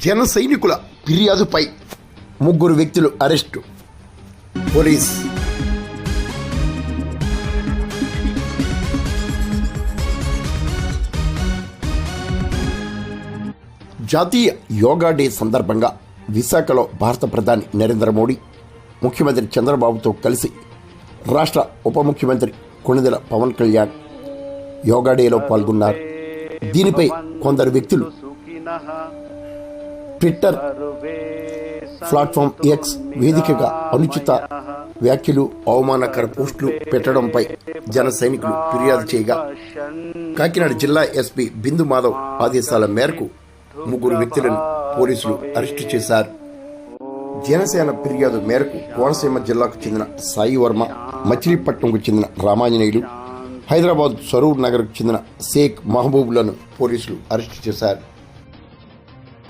జన సైనికుల ఫిర్యాదుపై 3 వ్యక్తులు అరెస్టు. పోలీస్ జాతీయ యోగా డే సందర్భంగా విశాఖలో భారత ప్రధాని నరేంద్ర మోడీ ముఖ్యమంత్రి చంద్రబాబుతో కలిసి రాష్ట్ర ఉప ముఖ్యమంత్రి కొణిదెల పవన్ కళ్యాణ్ యోగా డేలో పాల్గొన్నారు. దీనిపై కొందరు వ్యక్తులు ట్విట్టర్ ప్లాట్ఫామ్ ఎక్స్ వేదికగా అనుచిత వ్యాఖ్యలు, అవమానకర పోస్టులు పెట్టడంపై జన సైనికులు ఫిర్యాదు చేయగా కాకినాడ జిల్లా ఎస్పీ బిందు మాధవ్ ఆదేశాల మేరకు 3 వ్యక్తులను పోలీసులు అరెస్టు చేశారు. జనసేన ఫిర్యాదు మేరకు కోనసీమ జిల్లాకు చెందిన సాయి వర్మ, మచిలీపట్నంకు చెందిన రామాంజనేయులు, హైదరాబాద్ సరూర్ నగర్కు చెందిన షేక్ మహబూబ్లను పోలీసులు అరెస్టు చేశారు.